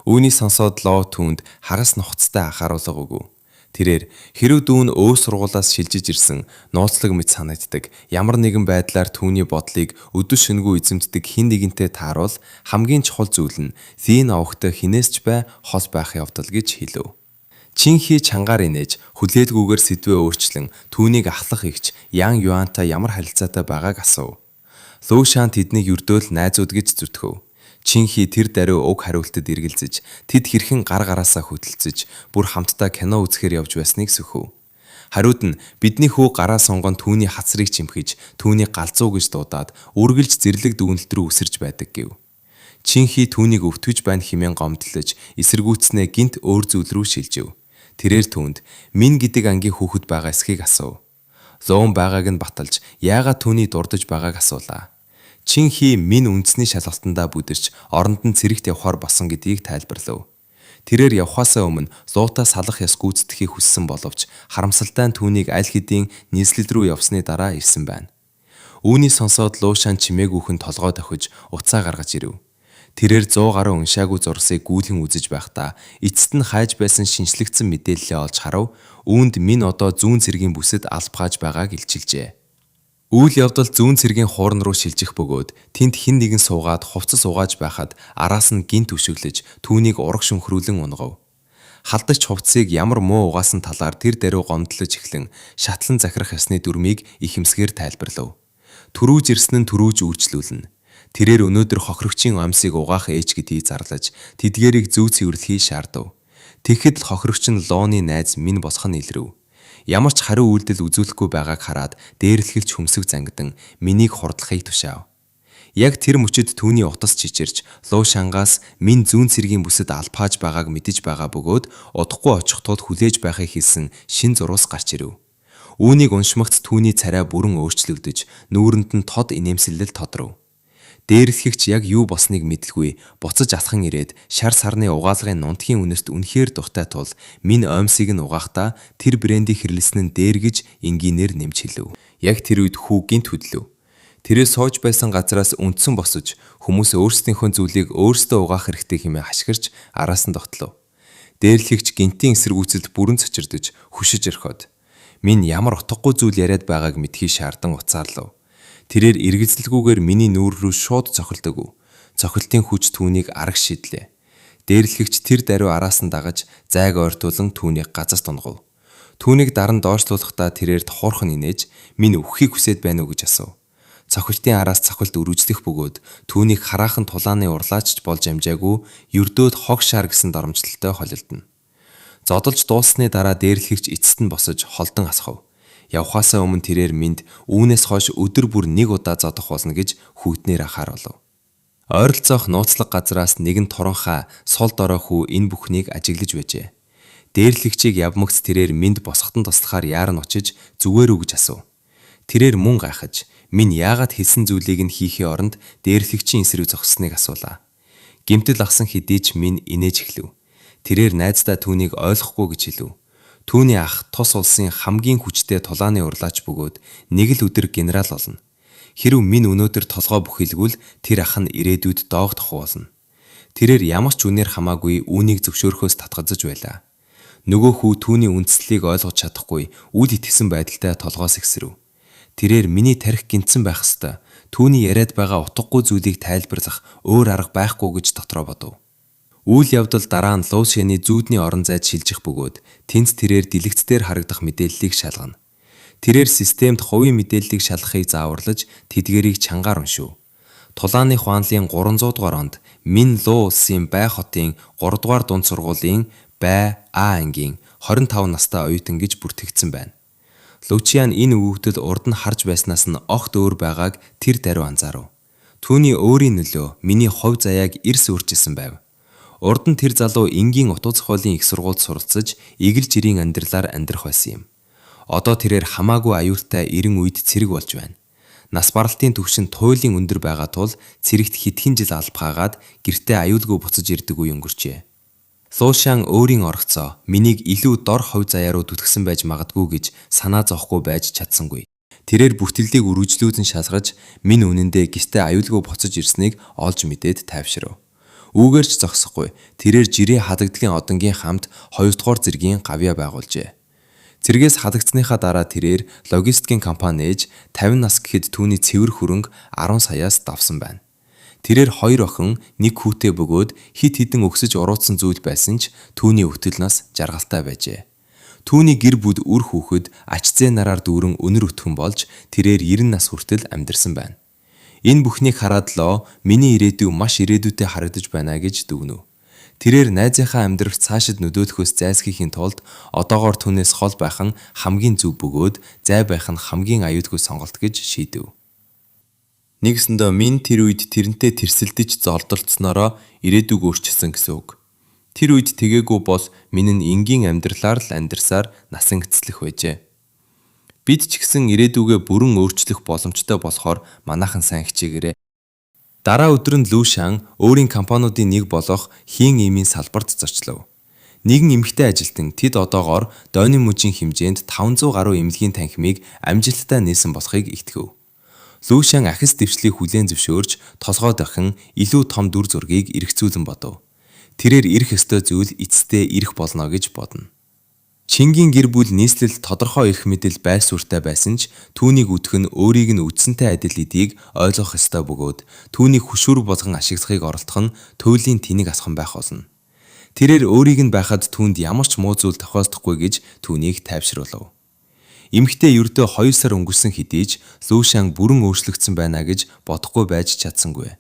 Үүнийг сонсоод Лоо түүнд хагас нухацтай анхааруулга өгөв. Тэрээр хэрв дүүн өө сургуулаас шилжиж ирсэн нууцлаг мэт санагддаг ямар нэгэн байдлаар түүний бодлыг өдөө шөнөгүй эзэмддэг хэн нэгэнтэй тааруул хамгийн чухал зүйл нь зин авахтай хинээс ч бай хол байх явдал гэж хэлв. Чин Хи чангаар инээж хүлээлгүйгээр сэдвээ өөрчлөн түүнийг ахлах игч Ян Юантай ямар харилцаатай байгааг асуув. Луу Шан тэднийг ердөөл найзууд гэж зүтгэв. Чин Хи тэр даруй уг хариултад эргэлзэж тэд хэрхэн гар гараасаа хөдөлцөж бүр хамтдаа кино үзэхээр явж байсныг сөхөв. Хариуд нь бидний хүү гараа сонгон түүний хацрыг чимхэж түүний галзуу гэж дуудаад үргэлж зэрлэг дүүнэлт рүү үсэрж байдаг гэв. Чинхи түүнийг өвтгөж байна хэмээн гомдлож эсэргүүцснээ гинт өөр зүйл рүү шилжив. Тэрээр түүнд минь гэдэг ангийн хүүхэд байгаа эсхийг асуув. Луун байгааг нь баталж яагаад түүний дурдж байгааг асуулаа. Чинхи минь үндэсний шалгалтандаа бүдэрч оронд нь цэрэгт явхаар болсон гэдгийг тайлбарлав. Тэрээр явхаасаа өмнө луутай салах ёс гүйцэтгэхийг хүссэн боловч харамсалтай нь түүнийг аль хэдийн нийслэл рүү явсны дараа ирсэн байна. Үүнийг сонсоод Лушан чимээгүйхэн толгой дохиж уцаа гаргаж ирэв. Тэрээр 100 гаруй уншаагүй зурсыг гүйлхэн үзэж байхдаа эцэст нь хайж байсан шинжлэгдсэн мэдээллээ олж харав. Үүнд минь одоо зүүн цэргийн бүсэд албагааж байгааг илчилжээ. Үйл явдал зүүн цэргийн хуурн руу шилжих бөгөөд тэнд хэн нэгэн суугаад хувцас угааж байхад араас нь гинт өшөглөж түүнийг ураг шүнхрүүлэн унгав. Халдагч хувцсыг ямар муу угаасан талаар тэр даруй гомдлож эхлэн шатлан захирах ёсны дүрмийг ихэмсгээр тайлбарлав. Төрүүж ирсэн нь төрүүж үйлчлүүлнэ. Тэрээр өнөөдөр хохирогчийн амьсыг угаах ээж гэдгийг зарлаж тэдгээрийг зөв цэвэрлэхийг шаардав. Тэгэхэд л хохирогч нь Лооны найз минь босох нь илрэв. Ямар ч хариу үйлдэл үзүүлэхгүй байгааг хараад дээрлэхэлж хөмсөг зангидан минийг хурдлахыг тушаав. Яг тэр мөчид түүний утас чичирч Лушангаас минь зүүн цэргийн бүсэд албааж байгааг мэдэж байгаа бөгөөд удахгүй очих тул хүлээж байхыг хэлсэн шин зурвас гарч ирэв. Үүнийг уншмагц түүний царай бүрэн өөрчлөгдөж нүүрэнд нь тод инээмсэлэл тодров. Дээрлэхэгч яг юу болсныг мэдлгүй буцаж алхан ирээд шар сарны угаалгын нунтгийн үнэрт үнэхээр дуртай тул минь оймсыг нь угаахдаа тэр брендийг хэрлсэн нь дээргэж энгийнээр нэмж хэлв. Яг тэр үед хүү гинт хөдлөв. Тэрээ сууж байсан газраас үндсэн босож хүмүүс өөрсдийнхөө зүйлийг өөрсдөө угаах хэрэгтэй хэмээн хашгирч араас нь тогтлов. Дээрлэхэгч гинтийн эсэргүүцэлд бүрэн цочирдож хөшиж орхиод минь ямар утгагүй зүйл яриад байгааг мэдхий шаардсан уцаарлав. Тэрээр эргэлзэлгүйгээр миний нүүр рүү шууд цохилдог. Цохилтын хүч түүнийг арга шидлээ. Дээрлэхэгч тэр даруй араас нь дагаж зайг ойртуулан түүнийг газар тунгав. Түүнийг даран доошлуулахдаа тэрээр тухуурхан инээж минь өвхийг хүсэж байна уу гэж асуув. Цохилтын араас цохилт өргөжлөх бөгөөд түүнийг хараахан тулааны урлаачч болж амжаагүй ердөөд хог шар гэсэн доромжлолтой холилдно. Зодолж дууссаны дараа дээрлэхэгч эцэст нь босож холдон асхав. Явхаасаа өмнө тэрээр минь үүнээс хойш өдөр бүр нэг удаа зодох болно гэж хүүтнээр анхааруулв. Ойролцоох нууцлаг газраас нэгэн торонхаа сул дорой хүү энэ бүхнийг ажиглаж байжээ. Дээрлэгчийг явмагц тэрээр минь босготон туслахаар яарн очиж зүгээр үү гэж асуув. Тэрээр мөн гайхаж минь яагаад хэлсэн зүйлийг нь хийхээ оронд дээрлэгчийн эсрэг зогссныг асуулаа. Гэмтэл авсан хэдий ч минь инээж эхлэв. Тэрээр найздаа түүнийг ойлгохгүй гэж хэлв. Түүний ах тус улсын хамгийн хүчтэй тулааны урлаач бөгөөд нэг л өдөр генерал болно. Хэрв минь өнөөдөр толгой бүхэлгүүл тэр ах нь ирээдүйд доогдох болно. Тэрээр ямар ч үнээр хамаагүй үүнийг зөвшөөрөхөөс татгазж байлаа. Нөгөө хүү түүний үндслийг ойлгож чадахгүй үл итгэсэн байдалтай толгоос ихсрэв. Тэрээр миний тарих гинцэн байх ёстой. Түүний яриад байгаа утгагүй зүйлийг тайлбарлах өөр арга байхгүй гэж дотроо бодов. Үйл явдал дараа нь Лушаны зүүдний орон зайд шилжих бөгөөд тэнд тэрээр дэлгэцээр харагдах мэдээллийг шалгана. Тэрээр системд хувийн мэдээллийг шалгахыг зааварлаж тэдгэрийг чангаар уншив. Тулааны хуанлын 300 дугаар онд Минь Лу улсын Бай хотын 3 дугаар дунд сургуулийн Бай А ангийн 25 настай оюутан гэж бүртгэгдсэн байна. Лучиан энэ өгөгдөл урд нь харж байснаас нь огт өөр байгааг тэр даруй анзаарав. Түүний өөрийн нөлөө миний хувь заяаг эрс өөрчилсөн байв. Урд нь тэр залуу энгийн утга зохиолын их сургуульд суралцаж игэл жирийн амьдралаар амьдрах байсан юм. Одоо тэрээр хамаагүй аюултай 90 үед цэрэг болж байна. Нас баралтын түвшинд туйлын өндөр байгаа тул цэрэгт хэдхэн жил албахаагаад гэртээ аюулгүй буцаж ирдэг үе өнгөрчээ. Лушан өөрийн оргцоо минийг илүү дор хувь заяа руу түтгсэн байж магадгүй гэж санаа зовхгүй байж чадсангүй. Тэрээр бүтэлдийг үргэлжлүүлэн шалгаж минь үнэндээ гэртээ аюулгүй буцаж ирснийг олж мэдээд тайвшрав. Үүгээр ч зогсохгүй тэрээр жирийн хадагдлын одонгийн хамт 2 дугаар зэргийн гавья байгуулжээ. Цэргээс хадагдсныхаа дараа тэрээр логистикийн компани ээж 50 нас гэхэд түүний цэвэр хөрөнгө 10 саяас давсан байна. Тэрээр 2 охин, 1 хүүтэй бөгөөд хит хитэн өксөж уруутсан зүйл байсан ч түүний өвтөл нас жаргалтай байжээ. Түүний гэр бүл үр хүүхэд ач зээ нараар дүүрэн өнөр өтгөн болж тэрээр 90 нас хүртэл амьдарсан байна. Энэ бүхнийг хараад Ло миний ирээдүй маш ирээдүйтэй харагдаж байна гэж дүгнэв. Тэрээр найзынхаа амьдралд цаашид нөлөөлөхөөс зайлсхийхийн тулд одоогоор түүнээс хол байх нь хамгийн зөв бөгөөд зай байх нь хамгийн аюулгүй сонголт гэж шийдэв. Нэгсэндээ минь тэр үед тэрнтэй тэрсэлдэж золдолцсноороо ирээдүг өөрчилсөн гэсэн үг. Тэр үед тэгээгүй бол минь нь энгийн амьдралаар л амьдарсаар насан эцэслэх байжээ. Бид ч гэсэн ирээдүгээ бүрэн өөрчлөх боломжтой болохоор манайхан сайн хичээгээрэй. Дараа өдөр нь Лушан өөрийн компаниудын нэг болох хийн имийн салбарт зочлов. Нэгэн эмэгтэй ажилтан тэд одоогоор дойны мужийн хэмжээнд 500 гаруй эмнэлгийн танхимыг амжилттай нээсэн болохыг итгэв. Лушан ахис дэвшлийг хүлээн зөвшөөрч толгой дахин илүү том дүр зургийг эргцүүлэн бодов. Тэрээр ирэх ёстой зүйл эцэстээ ирэх болно гэж бодно. Чингийн гэр бүл нийслэл тодорхой эрх мэдэл байр суурьтай байсан ч түүнийг үтх нь өөрийг нь үдсэнтэй адил эдийг ойлгох ёстой бөгөөд түүнийг хөшүүрэг болгон ашиглахыг оролдох нь туйлын тэнэг асхан байх болно. Тэрээр өөрийг нь байхад түүнд ямар ч муу зүйл тохиолдохгүй гэж түүнийг тайвшруулав. Эмэгтэй ердөө 2 сар өнгөрсөн хэдий ч Лушан бүрэн өөрчлөгдсөн байна гэж бодохгүй байж чадсангүй.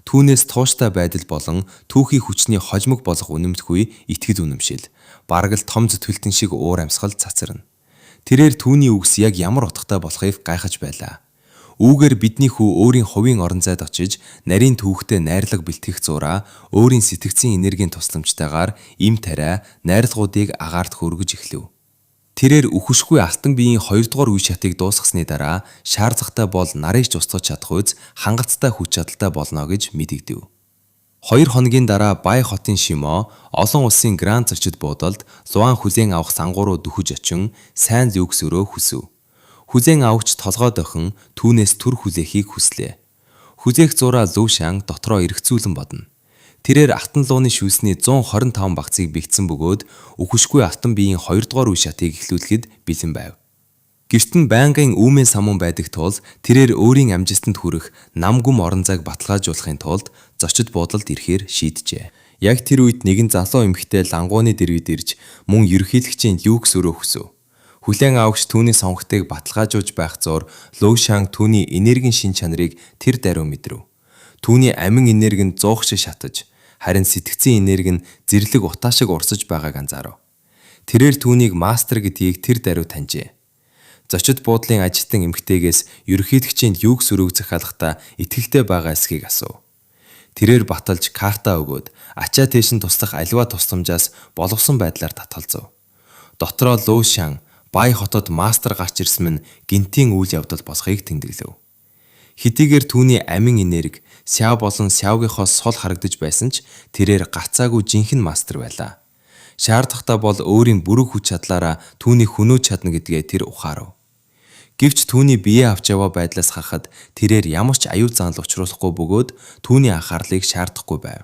Түүнээс тууштай байдал болон түүхий хүчний хожимог болох үнэмтгүй итгэл үнэмшил, бараг л том зүтгэлтэн шиг уур амьсгал цацарна. Тэрээр түүний үгс яг ямар утгатай болохыг гайхаж байлаа. Үүгээр бидний хүү өөрийн хувийн орон зайд очиж, нарийн түүхтэй найрлага бэлтгэх зураа өөрийн сэтгцийн энергийн тусламжтайгаар им тариа найрлагуудыг агаарт хөргөж эхлэв. Тэрээр үхшгүй алтан биеийн 2 дугаар үе шатыг дуусгасны дараа шаардлагатай бол нарыг ч устгах чадах үйс хангалттай хүч чадалтай болно гэж мэдэгдэв. 2 хоногийн дараа Бай хотын Шимо олон улсын гранд зочид буудалд Луан хүлээн авах сангуу руу дөхөж очин сайн зүгс өрөө хүсв. Хүлээн авагч толгой дохин түүнээс түр хүлээхийг хүслээ. Хүлээх зураа Лушан дотроо эргцүүлэн бодно. Тэрээр алтан лууны шүлсний 125 багцыг бэгдсэн бөгөөд үхшгүй алтан биеийн 2 дугаар үе шатыг эхлүүлэхэд бэлэн байв. Гэрт нь байнгын үүмэн самун байдаг тул тэрээр өөрийн амжилтанд хүрэх нам гүм орон зайг баталгаажуулахын тулд зочид буудалд ирэхээр шийджээ. Яг тэр үед нэгэн залуу эмэгтэй лангууны дэргэд ирж мөн ерөнхийлөгчийн люкс өрөө хүсв. Хүлээн авагч түүний сонгогтыг баталгаажуулж байх зуур Лушан түүний энергийн шин чанарыг тэр даруй мэдрэв. Түүний амин энерги нь зуугч шатаж, харин сэтгцийн энерги нь зэрлэг утаа шиг урсаж байгааг анзаарав. Тэрээр түүнийг мастер гэдгийг тэр даруй таньжээ. Зочид буудлын ажилтан эмэгтэйгээс ерөнхийлөгчийн люкс өрөөг захиалахдаа итгэлтэй байгаа эсхийг асуув. Тэрээр баталж карта өгөөд ачаа тэшин туслах аливаа тусламжаас болгосон байдлаар татгалзав. Дотроо Лушан Бай хотод мастер гарч ирсэн нь гинтийн үйл явдал болохыг тэмдэглэв. Хэдийгээр түүний амин энерги Сяо болон Сяогийнхоос сул харагдаж байсан ч тэрээр гацаагүй жинхэнэ мастер байлаа. Шаардлагатай бол өөрийн бүрэг хүч чадлаараа түүнийг хөнөөж чадна гэдгээ тэр ухаарав. Гэвч түүний бие авч яваа байдлаас харахад тэрээр ямар ч аюул заал учруулахгүй бөгөөд түүний анхаарлыг шаардахгүй байв.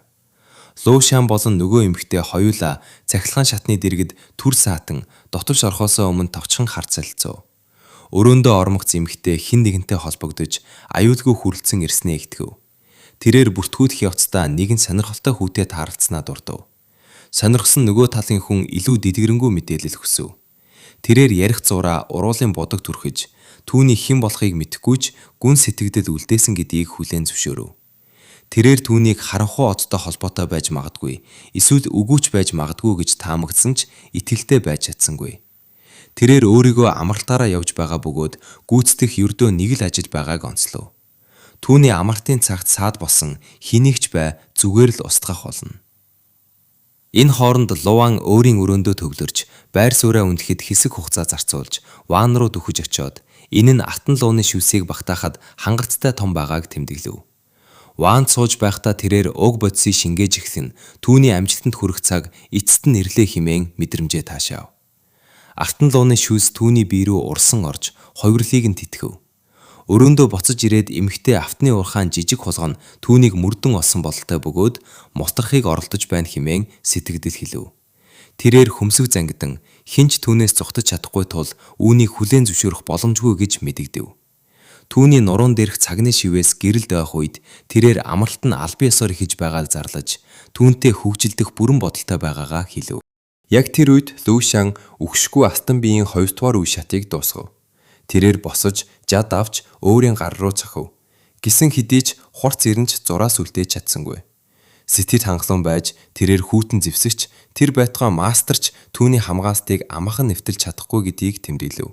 Лушан болон нөгөө эмэгтэй хоёулаа цахилгаан шатны дэргэд түр саатан дотор орхосоо өмнө товчхон харц салцав. Өрөөндөө ормогц эмэгтэй хэн нэгэнтэй холбогдож аюулгүй хүрлцэн ирснээ итгэв. Тэрээр бүртгүүлэх явцдаа нэгэн сонирхолтой хүүтэй тааралцснаа дурдав. Сонирхсон нөгөө талын хүн илүү дэдгэрэнгүй мэдээлэл хүсв. Тэрээр ярих зураа уруулын бодог түрхэж, түүний хэн болохыг мэдэхгүй ч гүн сэтгэгдэл үлдээсэн гэдгийг хүлээн зөвшөөрөв. Тэрээр түүнийг харанхуй одтой холбоотой байж магадгүй, эсвэл үгүйч байж магадгүй гэж таамагдсан ч итгэлтэй байж чадсангүй. Тэрээр өөрийгөө амралтаараа явж байгаа бөгөөд гүйцэтгэх ердөө нэг л ажил байгааг онцлов. Түүний амралтын цагт саад болсон хэнийгч бай зүгээр л устгах болно. Энэ хооронд Луан өөрийн өрөөндөө төвлөрч байр сууриа үндэхэд хэсэг хугацаа зарцуулж Ван руу дөхөж очиод энэ нь алтан лууны шүсийг багтаахад хангалттай том байгааг тэмдэглэв. Ванд сууж байхдаа тэрээр уг бодисыг шингээж эхлэн түүний амжилтанд хүрэх цаг эцэст нь ирлээ хэмээн мэдрэмжээ таашаав. Алтан лууны шүс түүний бие рүү урсан орж ховирлыг нь тэтгэв. Өрөөндөө буцаж ирээд эмэгтэй автны уурхаан жижиг хулган түүнийг мөрдөн олсон бололтой бөгөөд мутрахыг оролдож байна хэмээн сэтгэгдэл хэлв. Тэрээр хөмсөг зангидан хинч түүнээс зугтаж чадахгүй тул үүнийг хүлээн зөвшөөрөх боломжгүй гэж мэдэгдэв. Түүний нуруунд дээрх цагны шивээс гэрэлд байх үед тэрээр амралт нь албан ёсоор хийж байгааг зарлаж түүнтэй хөгжилдөх бүрэн бодолтой байгаагаа хэлв. Яг тэр үед Лушан үхшгүй алтан биеийн 2 дугаар үе шатыг дуусгав. Тэрээр босож жад авч өөрийн гар руу цохив. Гисэн хэдий ч хурц ирэнч зураас үлдээж чадсангүй. Сэтгэл хангалуун байж тэрээр хүүтэн зэвсэгч тэр байтугай мастерч түүний хамгаалалтыг амархан нэвтэлж чадахгүй гэдгийг тэмдэглэв.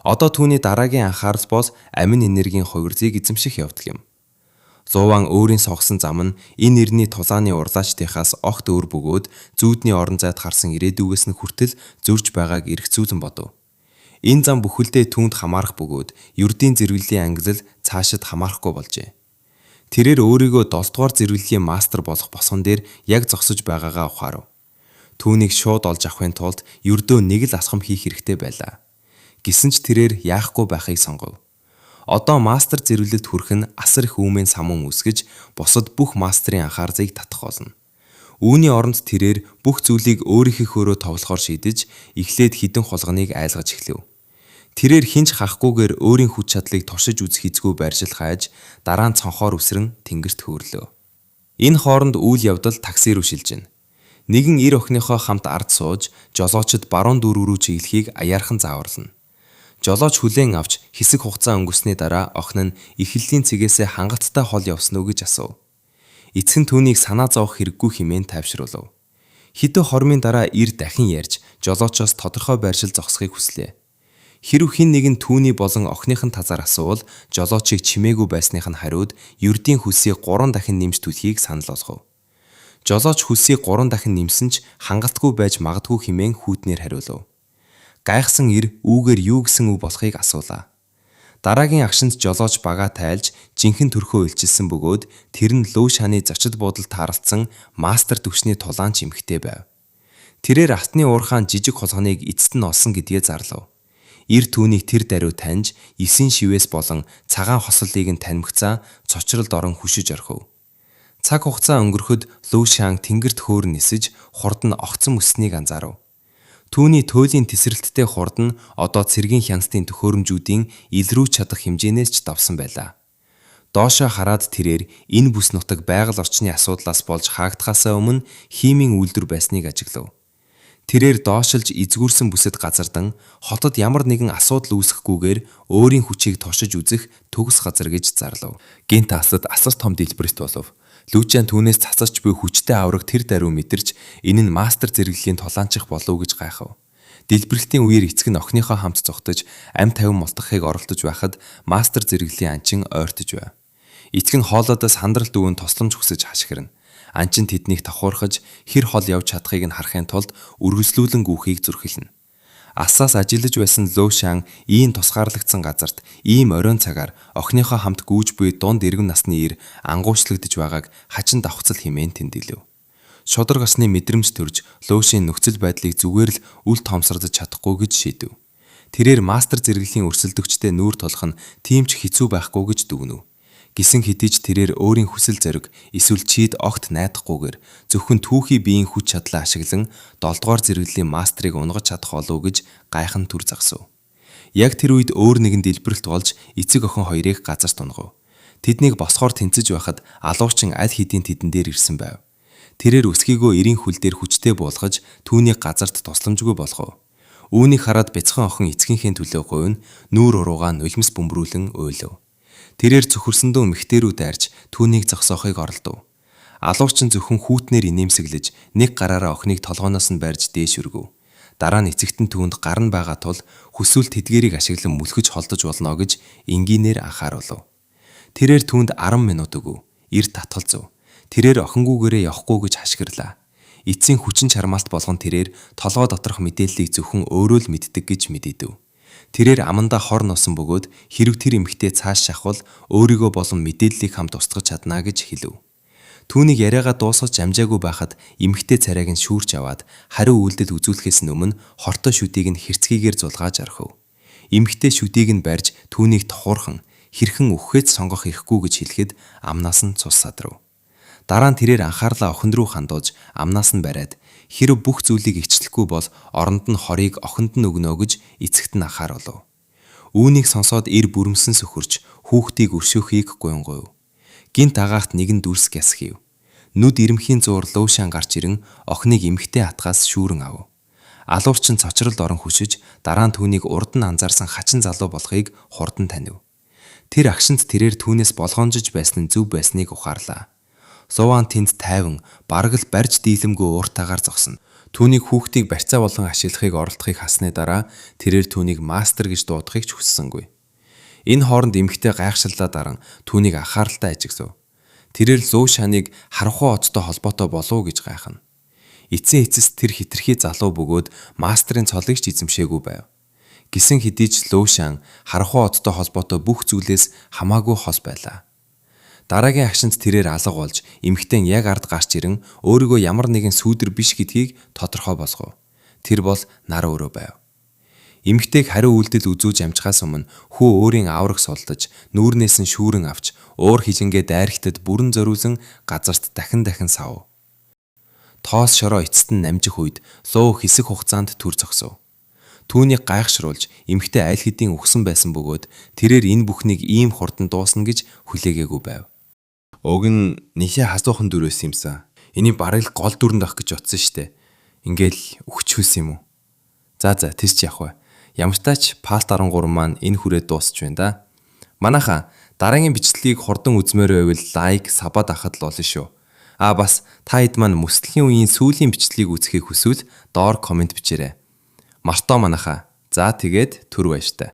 Одоо түүний дараагийн анхаарал бол амин энергийн хувирлыг эзэмших явдал юм. Зуван өөрийн сонгосон зам нь энэ нэрний тулааны урлаачдынхаас огт өөр бөгөөд зүүдний орон зайд харсан ирээдүгээс нь хүртэл зөрж байгааг эргцүүлэн бодов. Энэ зам бүхэлдээ түүнд хамаарах бөгөөд ердийн зэрэглэлийн ангилал цаашид хамаарахгүй болжээ. Тэрээр өөрийгөө 7 дугаар зэрэглэлийн мастер болох босгон дээр яг зогсож байгаагаа ухаарав. Түүнийг шууд олж авахын тулд ердөө нэг л асхам хийх хэрэгтэй байлаа. Гэсэн ч тэрээр яахгүй байхыг сонгов. Одоо мастер зэрэглэлд хүрэх нь асар их үүмэн самун үсгэж бусад бүх мастрын анхааралыг татах болно. Үүний оронд тэрээр бүх зүйлийг өөрийнхөөрөө тоглохоор шийдэж эхлээд хідэн хулганыг айлгаж эхлэв. Тэрээр хинч хахгүйгээр өөрийн хүч чадлыг туршиж үзэх эзгүй байршил хайж дараа нь цонхоор үсрэн тэнгэрт хөөрлөө. Энэ хооронд үйл явдал такси руу шилжинэ. Нэгэн ир охиныхоо хамт ард сууж жолоочд баруун дүүрэг рүү чиглэхийг аяархан зааварлана. Жолооч хүлээн авч хэсэг хугацаа өнгөрсний дараа охин нь эхлэлийн цэгээсээ хангалттай хол явсан уу гэж асуув. Эцэг нь түүнийг санаа зовох хэрэггүй хэмээн тайвшруулв. Хэдэн хормын дараа ир дахин ярьж жолоочоос тодорхой байршил зогсохыг хүслээ. Хэрэв хэн нэгэн түүний болон охиныхын тазаар асуувал жолоочийг чимээгүй байсных нь хариуд ердийн хөлсийг 3 дахин нэмж түлхийг санал болгов. Жолооч хөлсийг 3 дахин нэмсэн ч хангалтгүй байж магадгүй хэмээн хүүтнээр хариулв. Гайхсан ир үүгээр юу гэсэн үг болохыг асуулаа. Дараагийн агшинд жолооч багаа тайлж жинхэнэ төрхөө илчилсэн бөгөөд тэр нь лөв шааны зочид буудалд тааралцсан мастер төвчний тулаанч эмэгтэй байв. Тэрээр атны уурхаан жижиг хулганыг эцэст нь олсон гэдгээ зарлав. Ир түүнийг тэр даруй таньж 9 шивээс болон цагаан хослолыг нь танимагцаа цочролд орон хүшиж орхив. Цаг хугацаа өнгөрөхөд лөв шаан тэнгэрт хөөр нисэж хурд нь огцом өсснийг анзаарав. Түүний туйлын тесрэлттэй хурд нь одоо цэргийн хяналтын төхөөрөмжүүдийн илрүүж чадах хэмжээнээс ч давсан байлаа. Доошоо хараад тэрээр энэ бүс нутаг байгаль орчны асуудлаас болж хаагдахаасаа өмнө химийн үйлдвэр байсныг ажиглав. Тэрээр доошилж эзгүүрсэн бүсэд газардан хотод ямар нэгэн асуудал үүсэхгүйгээр өөрийн хүчийг туршиж үзэх төгс газар гэж зарлав. Гинт асад асар том дэлбэрэлт болов. Лүжэн түүнээс цацарч буй хүчтэй авраг тэр даруй мэдэрч энэ нь мастер зэрэглэлийн тулаанчих болов гэж гайхав. Дэлбэрэлтийн үеэр эцэг нь охиныхоо хамт зогтож ам тавин мултахыг оролдож байхад мастер зэрэглэлийн анчин ойртож байв. Эцэг нь хоолоодоос хандрал дүүн тосломж хүсэж хашгирна. Анчин тэднийг давхуурхаж хэр хол явж чадахыг нь харахын тулд үргэлжлүүлэн гүөхийг зүрхэлнэ. Асаас ажиллаж байсан лөв шаан ийм тусгаарлагдсан газарт ийм оройн цагаар охиныхоо хамт гүйж буй дунд иргэн насны ир ангуучлагдж байгааг хачин давхцал хэмээн тэмдэглэв. Шудраг осны мэдрэмж төрж лөвшийн нөхцөл байдлыг зүгээр л үл тоомсордож чадахгүй гэж шийдэв. Тэрээр мастер зэрэглэлийн өрсөлдөгчтэй нүүр толох нь тийм ч хэцүү байхгүй гэж дүгнэв. Гисэн хэдий ч тэрээр өөрийн хүсэл зориг эсвэл чийд огт найдахгүйгээр зөвхөн түүхий биеийн хүч чадлаа ашиглан 7 дугаар зэрэглэлийн мастрыг унгаж чадах болов гэж гайхан түр загсав. Яг тэр үед өөр нэгэн дэлбэрэлт болж эцэг охин хоёрыг газарт унгав. Тэднийг босхоор тэнцэж байхад алуурчин аль хэдийн тэдэн дээр ирсэн байв. Тэрээр өсгийгөө эрийн хөл дээр хүчтэй буулгаж түүнийг газарт тусламжгүй болгов. Үүнийг хараад бяцхан охин эцгийнхээ төлөө гуйна нүүр уруугаа нулимс бөмбөрүүлэн уйлав. Тэрээр цөхөрсөндөө мэгтэрүүд арж түүнийг зогсоохыг оролдов. Алуурчин зөвхөн хүүтнээр инээмсэглэж нэг гараараа охиныг толгооноос нь барьж дээш өргөв. Дараа нь эцэгт нь түүнд гарн байгаа тул хүсвэл тэдгэрийг ашиглан мүлхэж холдож болно гэж энгийнээр анхааруулв. Тэрээр түүнд 10 минут өгөв. Ир татгалзав. Тэрээр охингүйгээрээ явахгүй гэж хашгирлаа. Эцсийн хүчин чармаалт болгон тэрээр толгой доторх мэдээллийг зөвхөн өөрөө л мэддэг гэж мэдээдэв. Тэрээр амандаа хор носон бөгөөд хэрв тэр эмэгтэй цааш шахвал өөрийгөө болон мэдээллийг хамт устгаж чадна гэж хэлв. Түүнийг яриагаа дуусгаж амжаагүй байхад эмэгтэй царайг нь шүүрч аваад хариу үйлдэл үзүүлэхээс өмнө хортой шүдийг нь хэрцгийгээр зулгааж орхив. Эмэгтэй шүдийг нь барьж түүнийг тохуурхан хэрхэн өгөхөөд сонгох ирэхгүй гэж хэлэхэд амнаас нь цус садрав. Дараа нь тэрээр анхаарлаа охин руу хандуулж амнаас нь бариад хэрв бүх зүйлийг ичтлэхгүй бол оронд нь хорийг охинд нь өгнө гэж эцэгт нь анхааруулв. Үүнийг сонсоод ир бүрэмсэн сөхөрч хүүхдийг өршөөхийг гуйнгуйв. Гинт агаарт нэгэн дүрс гясхив. Нүд ирэмхийн зуур лөвшан гарч ирэн охиныг эмхтэй хатгаас шүүрэн ав. Алуурчин цочролд орон хүшиж дараа нь түүнийг урд нь анзаарсан хачин залуу болохыг хурдан танив. Тэр агшинд тэрээр түүнээс болгоомжиж байсан нь зөв байсныг ухаарлаа. Зуван тэнд тайван бараг л барьж дийлэмгүй ууртаагаар зогсно. Түүнийг хүүхдийг барьцаа болон ашиглахыг оролдохыг хасны дараа тэрээр түүнийг мастер гэж дуудахыг ч хүссэнгүй. Энэ хооронд эмэгтэй гайхшиллаа даран түүнийг анхааралтай ажиглав. Тэрээр Лушаныг харанхуй одтой холбоотой болов гэж гайхна. Эцсийн эцэст тэр хитрхи залуу бөгөөд мастрын цолыг ч эзэмшээгүй байв. Гисэн хэдий ч Лушан харанхуй одтой холбоотой бүх зүйлээс хамаагүй хос байлаа. Дараагийн агшинд тэрээр алга болж эмэгтэй нь яг ард гарч ирэн өөрийгөө ямар нэгэн сүүдэр биш гэдгийг тодорхой болгов. Тэр бол нар өөрөө байв. Эмэгтэйг хариу үйлдэл үзүүлж амжихаас өмнө хүү өөрийн авраг сулдаж, нүүрнээс нь шүүрэн авч, уур хилэнгээ дайрагтад бүрэн зориулсан газарт дахин сав. Тоос шороо эцэст нь намжих үед Луу хэсэг хугацаанд төр зогсов. Түүнийг гайхшруулж эмэгтэй аль хэдийн өгсөн байсан бөгөөд тэрээр энэ бүхнийг ийм хурдан дуусна гэж хүлээгээгүй байв. Уг нь нишээ хасуухан дүрээс юмсан. Энийг бараг гол дүрэнд авах гэж утсан штэ. Ингээл өгчхүүлсэн юм уу? За тэс ч явах вэ. Ямар ч тач Part 13 маань энэ хүрээд дуусч байна да. Манайха дараагийн бичлэгийг хурдан үзмээр байвал лайк, сабад ахад л болно шүү. Бас та хэд маань мөслийн үеийн сүүлийн бичлэгийг үзэхийг хүсвэл доор комент бичээрэй. Мартоо манайха. За тэгээд түр баяртай.